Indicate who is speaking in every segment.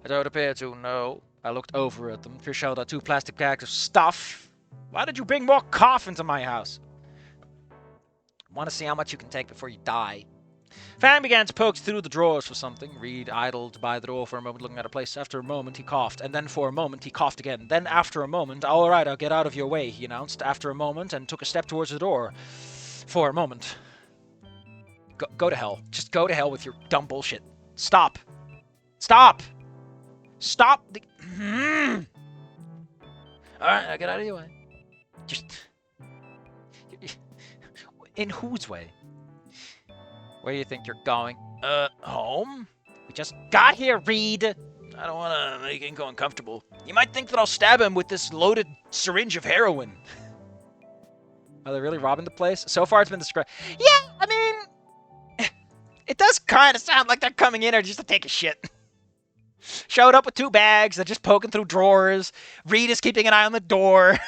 Speaker 1: I don't appear to, no. I looked over at them. Trish held out 2 plastic bags of stuff. Why did you bring more cough into my house? Want to see how much you can take before you die. Fang began to poke through the drawers for something. Reed idled by the door for a moment, looking at a place. After a moment, he coughed, and then for a moment, he coughed again. Then, after a moment, all right, I'll get out of your way, he announced. After a moment, and took a step towards the door. For a moment. Go to hell. Just go to hell with your dumb bullshit. Stop. Stop. Stop. Alright, I'll get out of your way. Just... In whose way? Where do you think you're going? Home? We just got here, Reed. I don't want to make Inko uncomfortable. You might think that I'll stab him with this loaded syringe of heroin. Are they really robbing the place? So far it's been described. Yeah, I mean... It does kind of sound like they're coming in here just to take a shit. Showed up with 2 bags. They're just poking through drawers. Reed is keeping an eye on the door.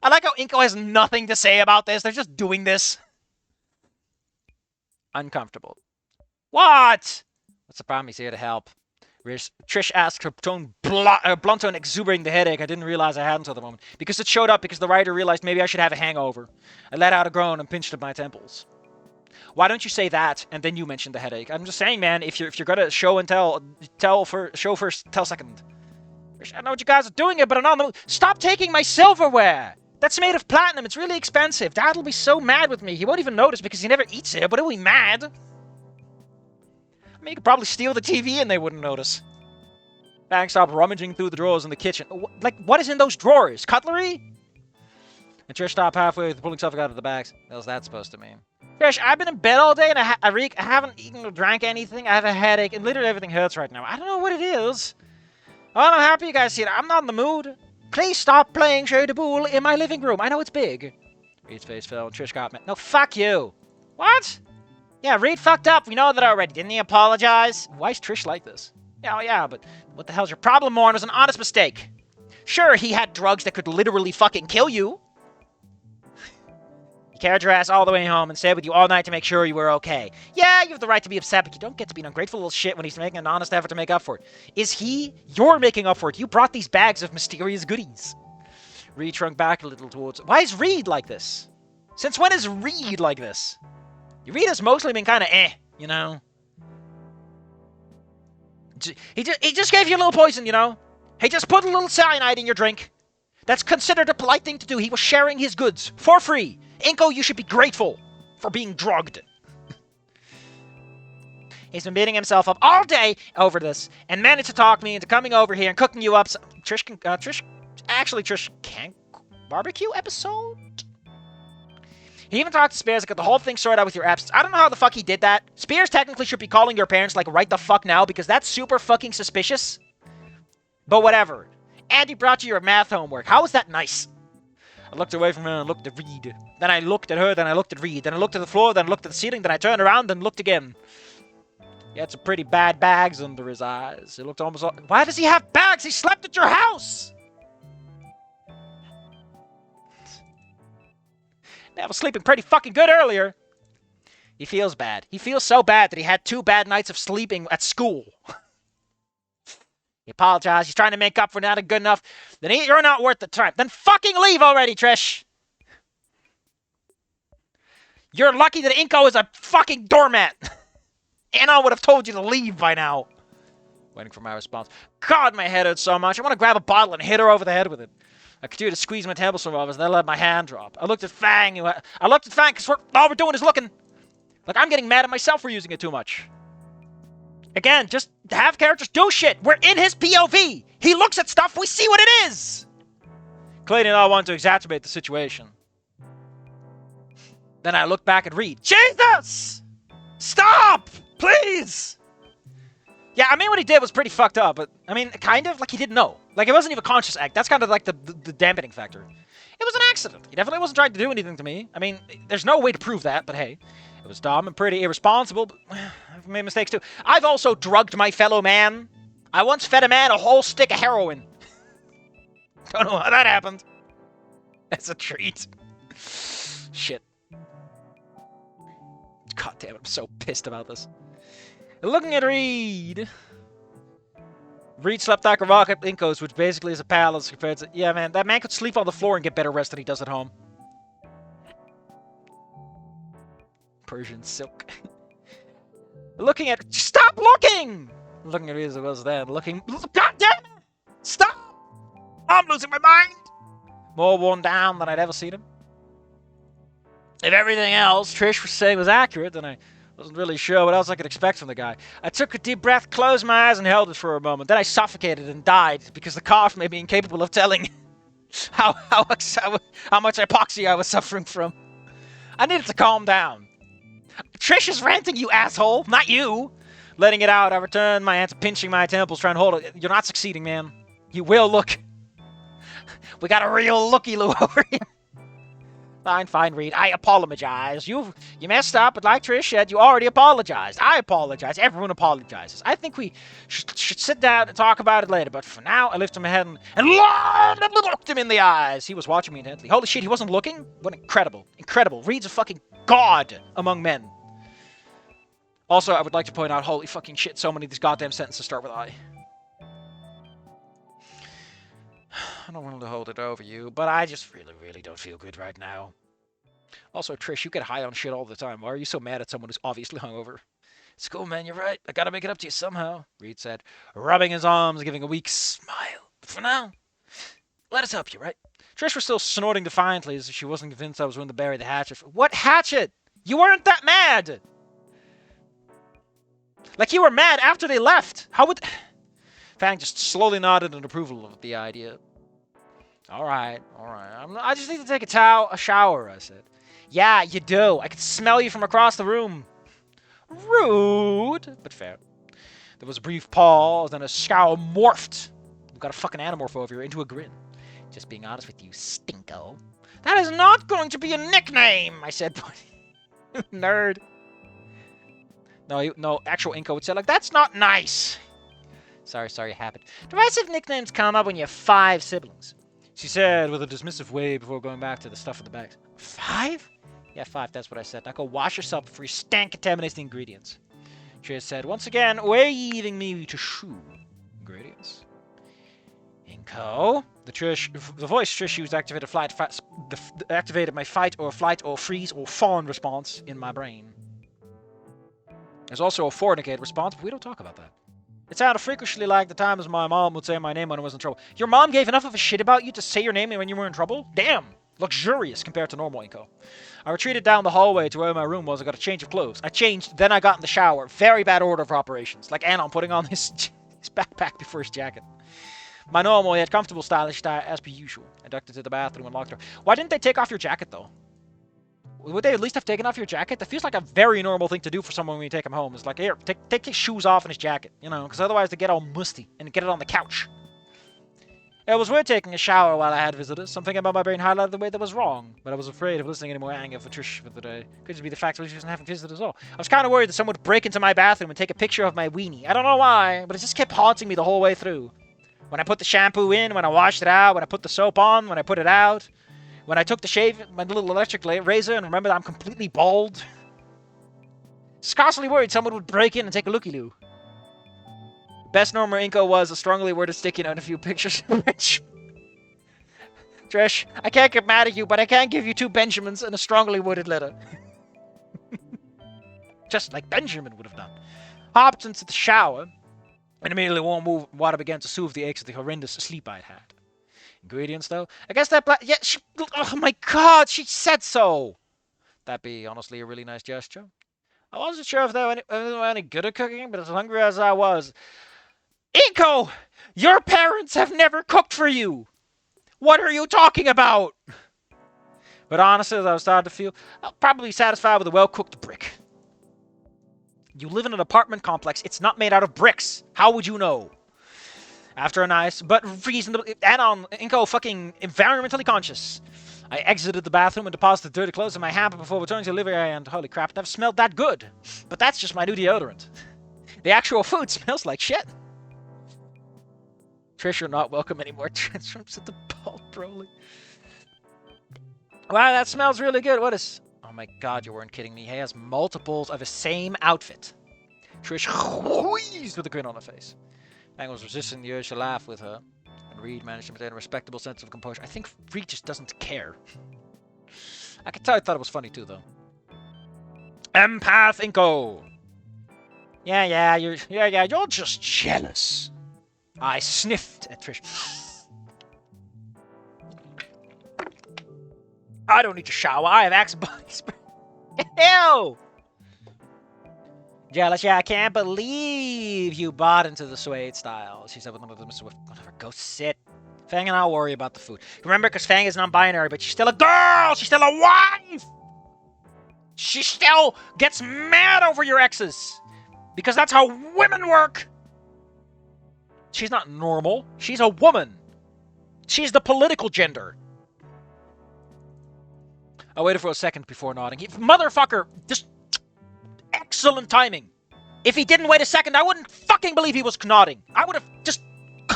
Speaker 1: I like how Inko has nothing to say about this. They're just doing this. Uncomfortable. What? What's the problem? He's here to help. Trish asked, her tone blunt and exuberating the headache I didn't realize I had until the moment. Because it showed up because the writer realized maybe I should have a hangover. I let out a groan and pinched at my temples. Why don't you say that and then you mention the headache? I'm just saying, man, if you're gonna show and show first, tell second. I know what you guys are doing it, but I'm not in the mood. Stop taking my silverware! That's made of platinum. It's really expensive. Dad'll be so mad with me. He won't even notice because he never eats it, but he'll be mad. I mean, you could probably steal the TV and they wouldn't notice. Fang stopped rummaging through the drawers in the kitchen. Like, what is in those drawers? Cutlery? And Trish stopped halfway with pulling stuff out of the bags. What was that supposed to mean? Trish, I've been in bed all day and I haven't eaten or drank anything. I have a headache and literally everything hurts right now. I don't know what it is. Well, I'm happy you guys see it. I'm not in the mood. Please stop playing Jeu de Boule in my living room. I know it's big. Reed's face fell and Trish got mad. No, fuck you. What? Yeah, Reed fucked up. We know that already. Didn't he apologize? Why is Trish like this? Yeah, yeah, but what the hell's your problem, Morn? It was an honest mistake. Sure, he had drugs that could literally fucking kill you. He carried your ass all the way home and stayed with you all night to make sure you were okay. Yeah, you have the right to be upset, but you don't get to be an ungrateful little shit when he's making an honest effort to make up for it. Is he? You're making up for it. You brought these bags of mysterious goodies. Reed shrunk back a little towards... Why is Reed like this? Since when is Reed like this? Reed has mostly been kind of you know? He just gave you a little poison, you know? He just put a little cyanide in your drink. That's considered a polite thing to do. He was sharing his goods for free. Inko, you should be grateful for being drugged. He's been beating himself up all day over this and managed to talk me into coming over here and cooking you up some... Trish can't barbecue episode? He even talked to Spears to get the whole thing sorted out with your absence. I don't know how the fuck he did that. Spears technically should be calling your parents, like, right the fuck now, because that's super fucking suspicious. But whatever. Andy brought you your math homework. How is that nice? I looked away from her and looked at Reed. Then I looked at her, then I looked at Reed. Then I looked at the floor, then I looked at the ceiling, then I turned around, then looked again. He had some pretty bad bags under his eyes. He looked almost... Why does he have bags? He slept at your house! I was sleeping pretty fucking good earlier. He feels bad. He feels so bad that he had 2 bad nights of sleeping at school. He apologized. He's trying to make up for not good enough. Then you're not worth the time. Then fucking leave already, Trish. You're lucky that Inko is a fucking doormat. Anna would have told you to leave by now. Waiting for my response. God, my head hurts so much. I want to grab a bottle and hit her over the head with it. I continued to squeeze my temples from others, and then I let my hand drop. I looked at Fang. Because all we're doing is looking. Like, I'm getting mad at myself for using it too much. Again, just have characters do shit. We're in his POV. He looks at stuff. We see what it is. Clayton and I wanted to exacerbate the situation. Then I looked back at Reed. Jesus! Stop! Please! Yeah, I mean, what he did was pretty fucked up, but, I mean, kind of, like, he didn't know. Like, it wasn't even a conscious act. That's kind of, like, the dampening factor. It was an accident. He definitely wasn't trying to do anything to me. I mean, there's no way to prove that, but hey. It was dumb and pretty irresponsible, but I've made mistakes, too. I've also drugged my fellow man. I once fed a man a whole stick of heroin. Don't know how that happened. That's a treat. Shit. God damn it, I'm so pissed about this. Looking at Reed. Reed slept like a rock at Inco's, which basically is a palace compared to... Yeah, man, that man could sleep on the floor and get better rest than he does at home. Persian silk. Looking at... Stop looking! Looking at me as it was then. Looking... God damn it! Stop! I'm losing my mind! More worn down than I'd ever seen him. If everything else Trish was saying was accurate, then I wasn't really sure what else I could expect from the guy. I took a deep breath, closed my eyes, and held it for a moment. Then I suffocated and died because the cough made me incapable of telling how much hypoxia I was suffering from. I needed to calm down. Trish is ranting, you asshole, not you. Letting it out, I returned my hand to pinching my temples, trying to hold it. You're not succeeding, man. You will look. We got a real looky-loo over here. Fine, Reed. I apologize. You messed up, but like Trish said, you already apologized. I apologize. Everyone apologizes. I think we should sit down and talk about it later, but for now, I lifted my head and looked him in the eyes. He was watching me intently. Holy shit, he wasn't looking? What incredible. Incredible. Reed's a fucking god among men. Also, I would like to point out, holy fucking shit, so many of these goddamn sentences start with I. I don't want to hold it over you, but I just really don't feel good right now. Also, Trish, you get high on shit all the time. Why are you so mad at someone who's obviously hungover? It's cool, man, you're right. I gotta make it up to you somehow, Reed said, rubbing his arms, giving a weak smile. But for now, let us help you, right? Trish was still snorting defiantly as if she wasn't convinced I was willing to bury the hatchet. What hatchet? You weren't that mad! Like you were mad after they left. How would... Fang just slowly nodded in approval of the idea. All right. I just need to take a shower, I said. Yeah, you do. I can smell you from across the room. Rude, but fair. There was a brief pause, then a scowl morphed. We've got a fucking anamorph over here into a grin. Just being honest with you, stinko. That is not going to be a nickname, I said. Nerd. No, actual Inko would say, like, that's not nice. Sorry, it happened. Derisive nicknames come up when you have 5 siblings. She said with a dismissive way before going back to the stuff in the bags. 5? Yeah, 5, that's what I said. Now go wash yourself before you stank-contaminate the ingredients. She said, once again, waving me to shoo. Ingredients. Inko. The voice Trish used activated my fight or flight or freeze or fawn response in my brain. There's also a fornicate response, but we don't talk about that. It sounded freakishly like the times my mom would say my name when I was in trouble. Your mom gave enough of a shit about you to say your name when you were in trouble? Damn! Luxurious compared to normal Inko. I retreated down the hallway to where my room was. I got a change of clothes. I changed, then I got in the shower. Very bad order of operations. Like Anon putting on his backpack before his jacket. My normal yet comfortable stylish style as per usual. I ducked into the bathroom and locked her. Why didn't they take off your jacket, though? Would they at least have taken off your jacket? That feels like a very normal thing to do for someone when you take him home. It's like, here, take his shoes off and his jacket, you know, because otherwise they get all musty and get it on the couch. It was weird taking a shower while I had visitors. Something about my brain highlighted the way that was wrong, but I was afraid of listening any more anger for Trish for the day. Could just be the fact that she wasn't having visitors at all. I was kind of worried that someone would break into my bathroom and take a picture of my weenie. I don't know why, but it just kept haunting me the whole way through. When I put the shampoo in, when I washed it out, when I put the soap on, when I put it out. When I took the shave, my little electric razor, and remember that I'm completely bald. Scarcely worried someone would break in and take a looky-loo. Best normal Inko was a strongly worded sticky note and a few pictures of Rich. Trish, I can't get mad at you, but I can give you 2 Benjamins and a strongly worded letter. Just like Benjamin would have done. Hopped into the shower, and immediately warm water began to soothe the aches of the horrendous sleep I'd had. Ingredients, though? I guess that yeah, oh my god, she said so! That'd be, honestly, a really nice gesture. I wasn't sure if they were any good at cooking, but as hungry as I was... Inko! Your parents have never cooked for you! What are you talking about? But honestly, as I was starting to feel, I'll probably be satisfied with a well-cooked brick. You live in an apartment complex. It's not made out of bricks. How would you know? After a nice, but reasonable, Anon, Inko fucking environmentally conscious. I exited the bathroom and deposited dirty clothes in my hamper before returning to the living area, and holy crap, it never smelled that good. But that's just my new deodorant. The actual food smells like shit. Trish, you're not welcome anymore. Transforms at the bald Broly. Wow, that smells really good. What is... Oh my god, you weren't kidding me. He has multiples of the same outfit. Trish wheezed with a grin on her face. Fang was resisting the urge to laugh with her, and Reed managed to maintain a respectable sense of composure. I think Reed just doesn't care. I could tell I thought it was funny too, though. Empath Inko. Yeah, you're just jealous. I sniffed at Trish. I don't need to shower. I have Axe body spray. Ew! Jealous, yeah, I can't believe you bought into the suede style, she said with another Swift. Whatever, go sit. Fang and I'll worry about the food. Remember, because Fang is non-binary, but she's still a girl! She's still a wife! She still gets mad over your exes! Because that's how women work! She's not normal. She's a woman. She's the political gender. I waited for a second before nodding. Motherfucker, just excellent timing. If he didn't wait a second, I wouldn't fucking believe he was nodding. I would have just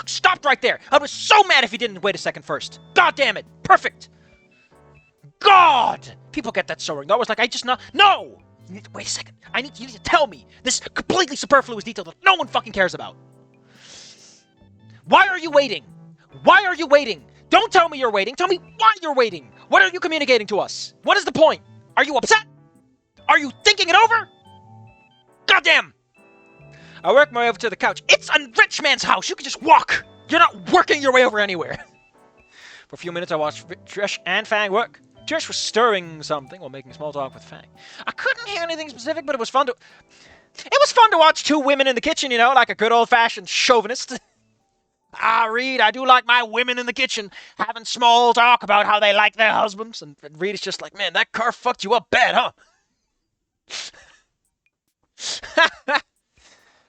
Speaker 1: stopped right there. I was so mad if he didn't wait a second first. God damn it. Perfect. God! People get that so wrong. I was like, I just not. No! You need to wait a second. You need to tell me this completely superfluous detail that no one fucking cares about. Why are you waiting? Why are you waiting? Don't tell me you're waiting. Tell me why you're waiting. What are you communicating to us? What is the point? Are you upset? Are you thinking it over? Goddamn! I worked my way over to the couch. It's a rich man's house. You can just walk. You're not working your way over anywhere. For a few minutes, I watched Trish and Fang work. Trish was stirring something while making small talk with Fang. I couldn't hear anything specific, but it was fun to watch two women in the kitchen, you know, like a good old-fashioned chauvinist. Reed, I do like my women in the kitchen having small talk about how they like their husbands. And Reed is just like, man, that car fucked you up bad, huh?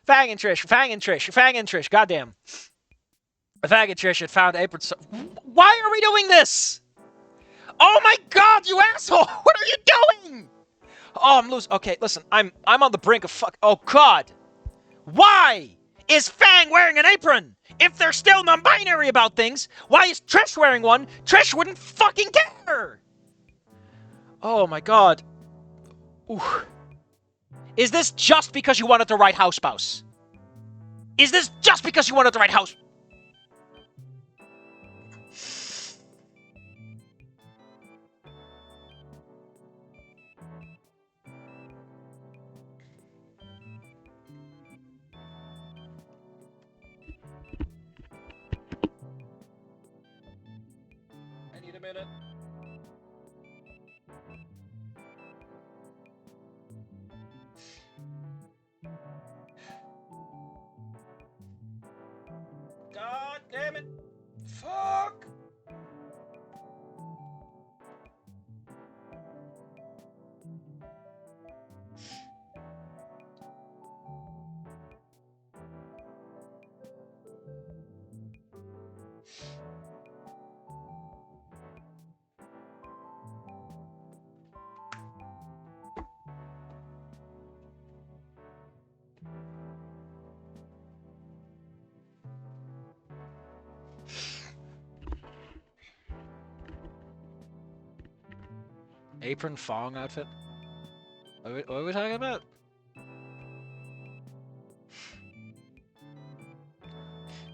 Speaker 1: Fang and Trish, goddamn. Fang and Trish had found Apron. Why are we doing this? Oh my god, you asshole! What are you doing? Oh, I'm losing. Okay, listen, I'm on the brink of fuck. Oh god. Why is Fang wearing an apron? If they're still non-binary about things, why is Trish wearing one? Trish wouldn't fucking care! Oh my god. Ooh. Is this just because you wanted the right house spouse? Is this just because you wanted the right house? I need a minute. God damn it. Fuck. Apron Fong outfit? What are we talking about?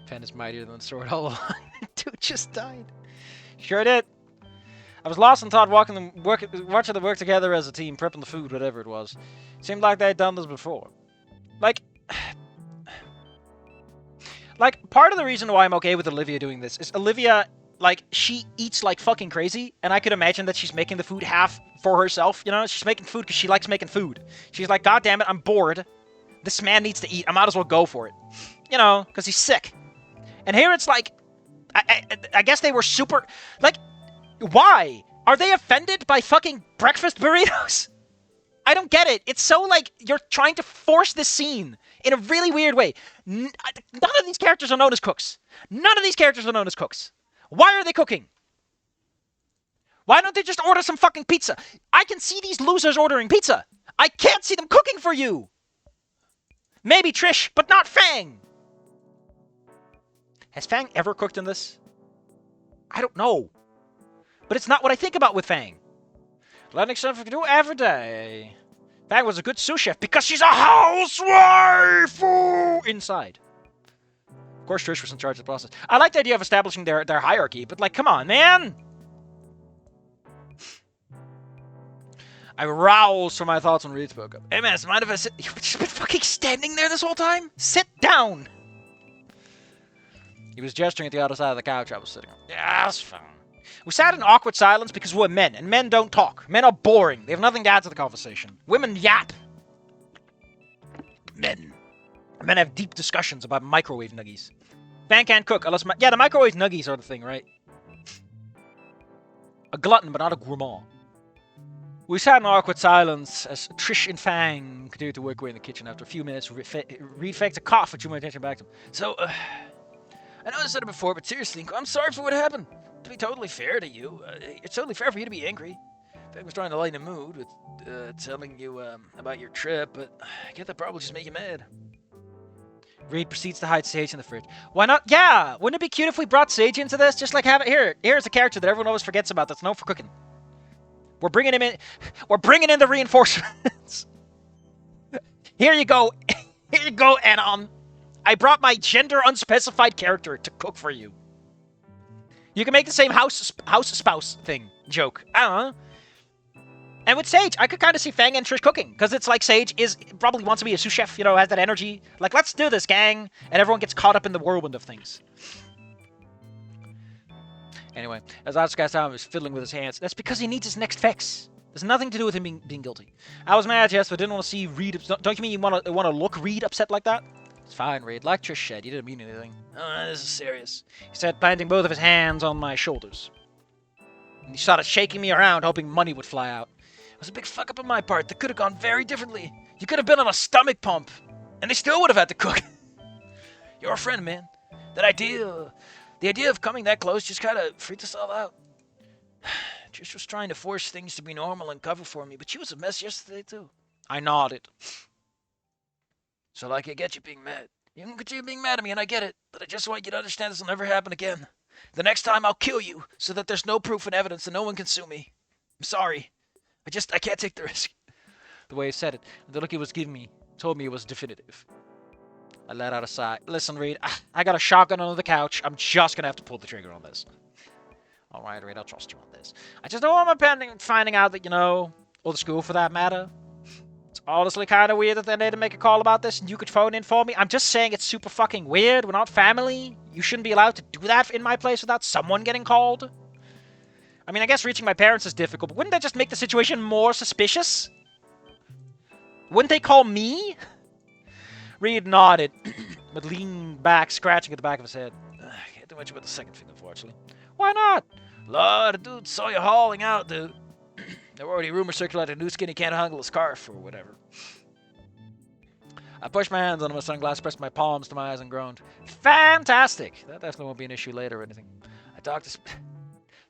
Speaker 1: Pen is mightier than the sword all along. Dude just died. Sure did. I was lost and thought watching them work together as a team, prepping the food, whatever it was. Seemed like they had done this before. Like, part of the reason why I'm okay with Olivia doing this is Olivia, like, she eats like fucking crazy, and I could imagine that she's making the food half for herself, you know? She's making food because she likes making food. She's like, God damn it, I'm bored. This man needs to eat. I might as well go for it. You know, because he's sick. And here it's like, I guess they were super, like, why? Are they offended by fucking breakfast burritos? I don't get it. It's so like, you're trying to force this scene in a really weird way. None of these characters are known as cooks. None of these characters are known as cooks. Why are they cooking? Why don't they just order some fucking pizza? I can see these losers ordering pizza. I can't see them cooking for you. Maybe Trish, but not Fang. Has Fang ever cooked in this? I don't know. But it's not what I think about with Fang. Letting stuff do every day. Fang was a good sous chef because she's a housewife! Ooh, inside. Of course, Trish was in charge of the process. I like the idea of establishing their hierarchy, but like, come on, man! I roused from my thoughts when Reed spoke up. Hey man, mind if I sit? You've just been fucking standing there this whole time? Sit down! He was gesturing at the other side of the couch I was sitting on. Yeah, that's fine. We sat in awkward silence because we're men, and men don't talk. Men are boring. They have nothing to add to the conversation. Women yap. Men have deep discussions about microwave nuggies. Fan can't cook unless... Yeah, the microwave nuggies are the thing, right? A glutton, but not a gourmand. We sat in awkward silence as Trish and Fang continued to work away in the kitchen. After a few minutes, Reed faked a cough and drew my attention back to him. So, I know I said it before, but seriously, I'm sorry for what happened. To be totally fair to you, it's totally fair for you to be angry. Fang was trying to lighten the mood with telling you about your trip, but I get that probably just make you mad. Reed proceeds to hide Sage in the fridge. Why not? Yeah! Wouldn't it be cute if we brought Sage into this? Just like have it here. Here's a character that everyone always forgets about that's known for cooking. We're bringing him in. We're bringing in the reinforcements. Here you go. Here you go, Anon. I brought my gender unspecified character to cook for you. You can make the same house spouse thing joke. I don't know. And with Sage, I could kind of see Fang and Trish cooking. Because it's like Sage probably wants to be a sous chef, you know, has that energy. Like, let's do this, gang. And everyone gets caught up in the whirlwind of things. Anyway, as Asuka time was fiddling with his hands, that's because he needs his next fix. There's nothing to do with him being guilty. I was mad, yes, but didn't want to see Reed... Don't you mean you want to look Reed upset like that? It's fine, Reed. Like Trish said, you didn't mean anything. Oh, this is serious. He said, planting both of his hands on my shoulders. And he started shaking me around, hoping money would fly out. It was a big fuck-up on my part that could have gone very differently. You could have been on a stomach pump, and they still would have had to cook. You're a friend, man. That idea... The idea of coming that close just kind of freaked us all out. Trish was trying to force things to be normal and cover for me, but she was a mess yesterday, too. I nodded. So, like, I get you being mad. You can continue being mad at me, and I get it, but I just want you to understand this will never happen again. The next time, I'll kill you, so that there's no proof and evidence and no one can sue me. I'm sorry. I can't take the risk. The way he said it, the look he was giving me, told me it was definitive. I let out a sigh. Listen, Reed, I got a shotgun under the couch. I'm just going to have to pull the trigger on this. All right, Reed, I'll trust you on this. I just don't want my finding out that, you know, or the school for that matter. It's honestly kind of weird that they need to make a call about this and you could phone in for me. I'm just saying it's super fucking weird. We're not family. You shouldn't be allowed to do that in my place without someone getting called. I mean, I guess reaching my parents is difficult, but wouldn't that just make the situation more suspicious? Wouldn't they call me? Reed nodded, but leaned back, scratching at the back of his head. Can't do much about the second thing, unfortunately. Why not? Lord, the dude saw you hauling out, dude. There were already rumors circulating New Skinny can't handle a scarf, or whatever. I pushed my hands under my sunglasses, pressed my palms to my eyes, and groaned. Fantastic! That definitely won't be an issue later or anything. I talked to...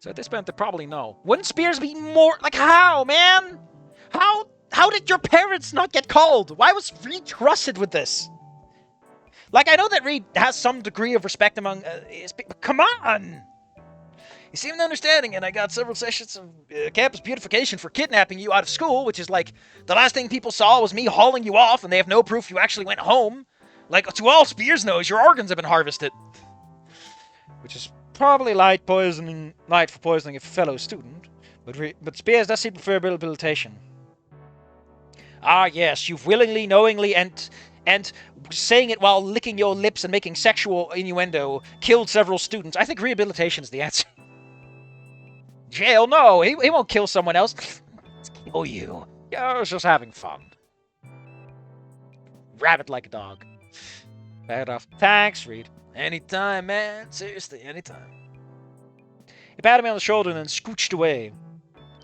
Speaker 1: So at this point, they probably know. Wouldn't Spears be more... Like, how, man? How did your parents not get called? Why was Reed trusted with this? Like, I know that Reed has some degree of respect among his people, but come on! He seemed understanding, and I got several sessions of campus beautification for kidnapping you out of school, which is like, the last thing people saw was me hauling you off, and they have no proof you actually went home. Like, to all Spears knows, your organs have been harvested. Which is probably light for poisoning a fellow student, but Spears does seem to prefer rehabilitation. Ah, yes, you've willingly, knowingly, and saying it while licking your lips and making sexual innuendo killed several students. I think rehabilitation is the answer. Jail? No, he won't kill someone else. Let's kill you. Yeah, I was just having fun. Rabbit like a dog. Back off. Thanks, Reed. Anytime, man. Seriously, anytime. He patted me on the shoulder and then scooched away.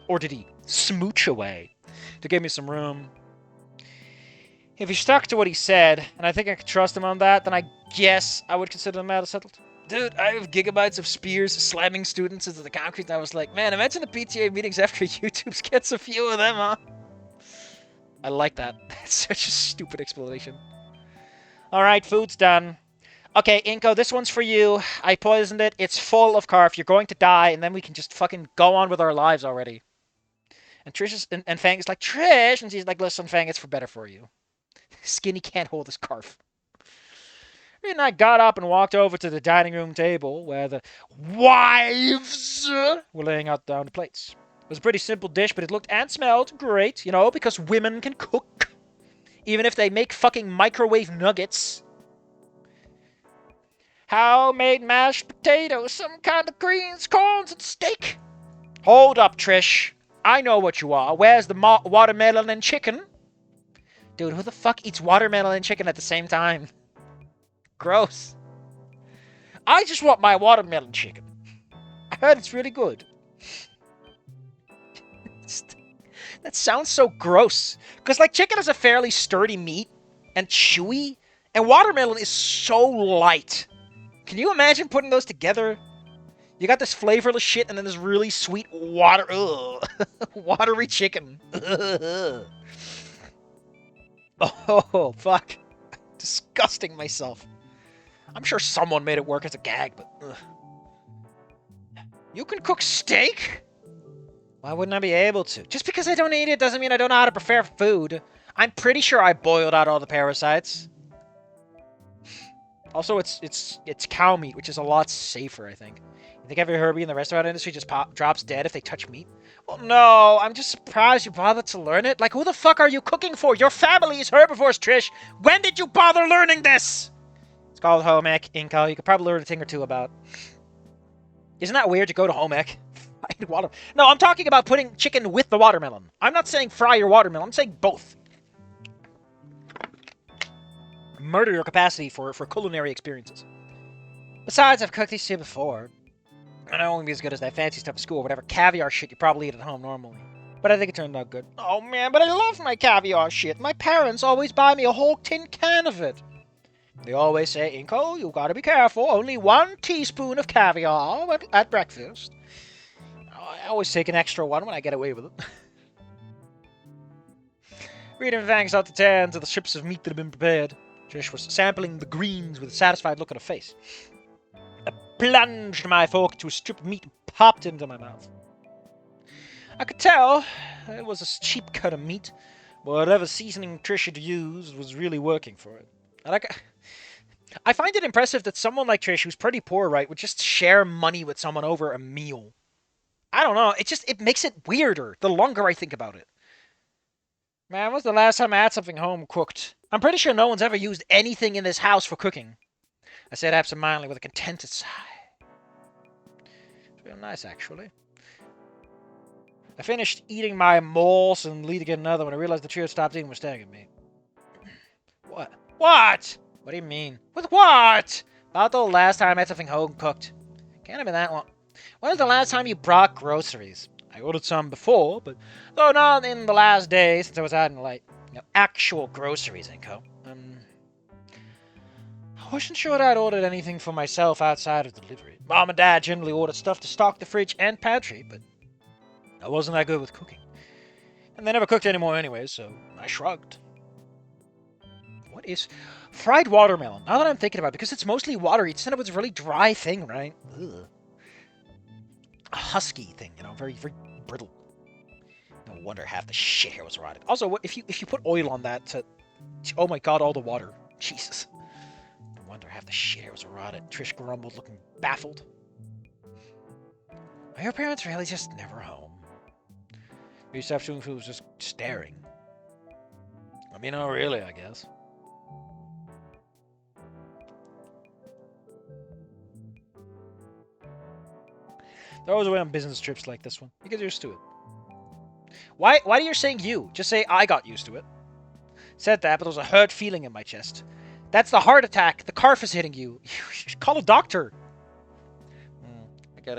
Speaker 1: Or did he smooch away? To give me some room. If he stuck to what he said, and I think I could trust him on that, then I guess I would consider the matter settled. Dude, I have gigabytes of Spears slamming students into the concrete, and I was like, man, imagine the PTA meetings after YouTube gets a few of them, huh? I like that. That's such a stupid explanation. Alright, food's done. Okay, Inko, this one's for you. I poisoned it. It's full of carf. You're going to die, and then we can just fucking go on with our lives already. And Trish and Fang is like, Trish! And she's like, listen, Fang, it's for better for you. Skinny can't hold his scarf. And I got up and walked over to the dining room table where the wives were laying out down the plates. It was a pretty simple dish, but it looked and smelled great, you know, because women can cook. Even if they make fucking microwave nuggets. How-made mashed potatoes, some kind of greens, corns, and steak. Hold up, Trish. I know what you are. Where's the watermelon and chicken? Dude, who the fuck eats watermelon and chicken at the same time? Gross. I just want my watermelon chicken. I heard it's really good. That sounds so gross. Because, like, chicken is a fairly sturdy meat and chewy, and watermelon is so light. Can you imagine putting those together? You got this flavorless shit and then this really sweet watery chicken. Oh, fuck. Disgusting myself. I'm sure someone made it work as a gag, but... You can cook steak? Why wouldn't I be able to? Just because I don't eat it doesn't mean I don't know how to prepare food. I'm pretty sure I boiled out all the parasites. Also, it's cow meat, which is a lot safer, I think. You think every Herbie in the restaurant industry just drops dead if they touch meat? Well, no, I'm just surprised you bothered to learn it. Like, who the fuck are you cooking for? Your family is herbivores, Trish. When did you bother learning this? It's called home ec, Inco. You could probably learn a thing or two about. Isn't that weird to go to home ec? No, I'm talking about putting chicken with the watermelon. I'm not saying fry your watermelon. I'm saying both. Murder your capacity for culinary experiences. Besides, I've cooked these two before. And it won't be as good as that fancy stuff at school, whatever caviar shit you probably eat at home normally. But I think it turned out good. Oh man, but I love my caviar shit. My parents always buy me a whole tin can of it. They always say, Inko, you gotta be careful. Only 1 teaspoon of caviar at breakfast. I always take an extra one when I get away with it. Reading thanks out to 10 to the strips of meat that have been prepared. Trish was sampling the greens with a satisfied look on her face. I plunged my fork into a strip of meat and popped it into my mouth. I could tell it was a cheap cut of meat, but whatever seasoning Trish had used was really working for it. I find it impressive that someone like Trish, who's pretty poor, right, would just share money with someone over a meal. I don't know, it makes it weirder the longer I think about it. Man, when was the last time I had something home cooked? I'm pretty sure no one's ever used anything in this house for cooking. I said absentmindedly with a contented sigh. It's real nice, actually. I finished eating my moles and lead to get another when I realized the trio stopped eating and was staring at me. What? What? What do you mean? With what? About the last time I had something home cooked. Can't have been that long. When was the last time you brought groceries? I ordered some before, but though not in the last day since I was adding like actual groceries, Inco. I wasn't sure that I'd ordered anything for myself outside of delivery. Mom and Dad generally ordered stuff to stock the fridge and pantry, but I wasn't that good with cooking. And they never cooked anymore anyway, so I shrugged. What is fried watermelon? Now that I'm thinking about it, because it's mostly watery, it's kind of a really dry thing, right? Ugh. A husky thing, very, very brittle. No wonder half the shit here was rotted. Also, if you put oil on that oh my god, all the water. Jesus. No wonder half the shit here was rotted. Trish grumbled, looking baffled. Are your parents really just never home? Except who was just staring. I mean, not really, I guess. They're always away on business trips like this one. You get used to it. Why do you saying you? Just say I got used to it. Said that, but there was a hurt feeling in my chest. That's the heart attack. The carf is hitting you. You should call a doctor. I get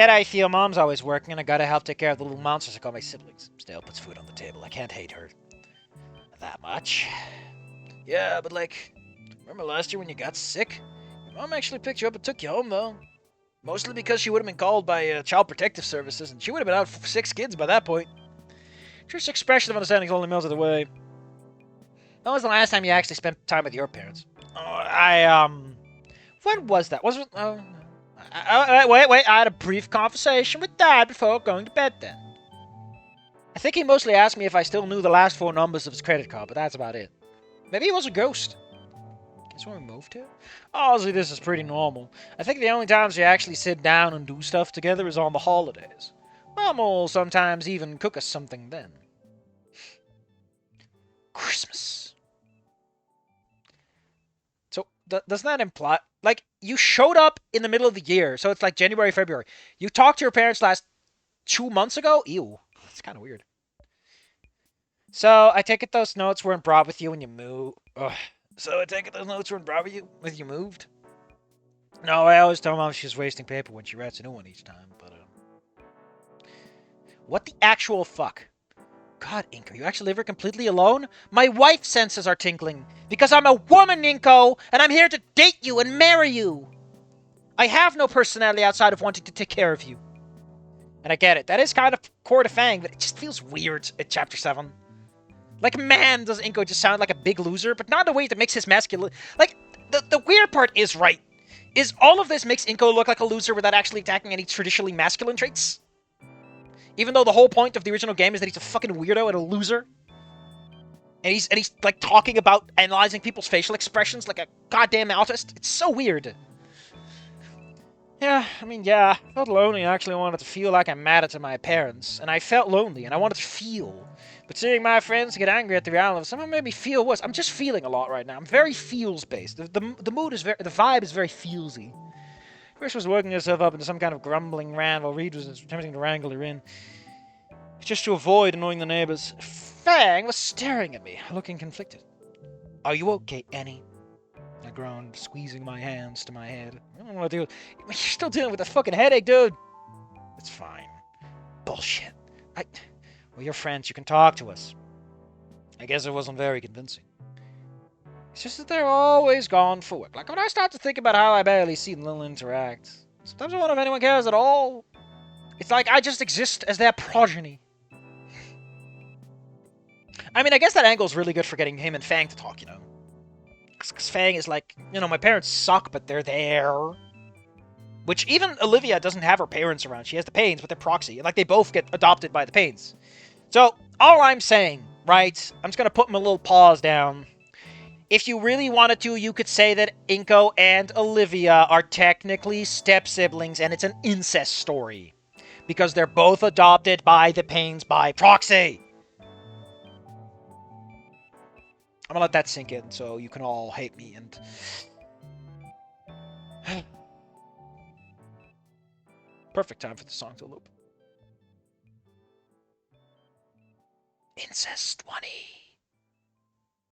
Speaker 1: how I feel. Mom's always working, and I gotta help take care of the little monsters I call my siblings. Still puts food on the table. I can't hate her that much. Yeah, but remember last year when you got sick? Your mom actually picked you up and took you home, though. Mostly because she would have been called by Child Protective Services, and she would have been out for 6 kids by that point. Trish's expression of understanding only melted away. When was the last time you actually spent time with your parents? When was that? Wait, I had a brief conversation with Dad before going to bed then. I think he mostly asked me if I still knew the last 4 numbers of his credit card, but that's about it. Maybe he was a ghost. That's where we moved to? Honestly, this is pretty normal. I think the only times we actually sit down and do stuff together is on the holidays. Mom will sometimes even cook us something then. Christmas. So, doesn't that imply... Like, you showed up in the middle of the year, so it's like January, February. You talked to your parents last 2 months ago? Ew. That's kind of weird. So, I take it those notes weren't brought with you when you moved. Ugh. So, I take it those notes weren't brought with you when you moved? No, I always tell Mom she's wasting paper when she writes a new one each time, but, What the actual fuck? God, Inko, you actually live here completely alone? My wife's senses are tingling. Because I'm a woman, Inko, and I'm here to date you and marry you. I have no personality outside of wanting to take care of you. And I get it. That is kind of core to Fang, but it just feels weird at Chapter 7. Like, man, does Inko just sound like a big loser, but not in a way that makes his masculine... Like, the weird part is, right, is all of this makes Inko look like a loser without actually attacking any traditionally masculine traits. Even though the whole point of the original game is that he's a fucking weirdo and a loser. And he's like, talking about analyzing people's facial expressions like a goddamn autist. It's so weird. Yeah, I mean, yeah, I felt lonely. I actually wanted to feel like I mattered to my parents. And I felt lonely, and I wanted to feel. But seeing my friends get angry at the reality of someone made me feel worse. I'm just feeling a lot right now. I'm very feels-based. The mood is very... The vibe is very feelsy. Chris was working herself up into some kind of grumbling rant while Reed was attempting to wrangle her in, just to avoid annoying the neighbors. Fang was staring at me, looking conflicted. Are you okay, Annie? I groaned, squeezing my hands to my head. I don't know what to do. You're still dealing with a fucking headache, dude. It's fine. Bullshit. We're your friends. You can talk to us. I guess it wasn't very convincing. It's just that they're always gone for work. Like, when I start to think about how I barely see Lil interact, sometimes I wonder if anyone cares at all. It's like I just exist as their progeny. I mean, I guess that angle's really good for getting him and Fang to talk, you know? Because Fang is like, you know, my parents suck, but they're there. Which even Olivia doesn't have her parents around. She has the Pains, but they're proxy. And, like, they both get adopted by the Pains. So, all I'm saying, right, I'm just going to put my little paws down. If you really wanted to, you could say that Inko and Olivia are technically step-siblings, and it's an incest story. Because they're both adopted by the Pains by proxy. I'm gonna let that sink in, so you can all hate me, and... Perfect time for the song to loop. Incest Wani.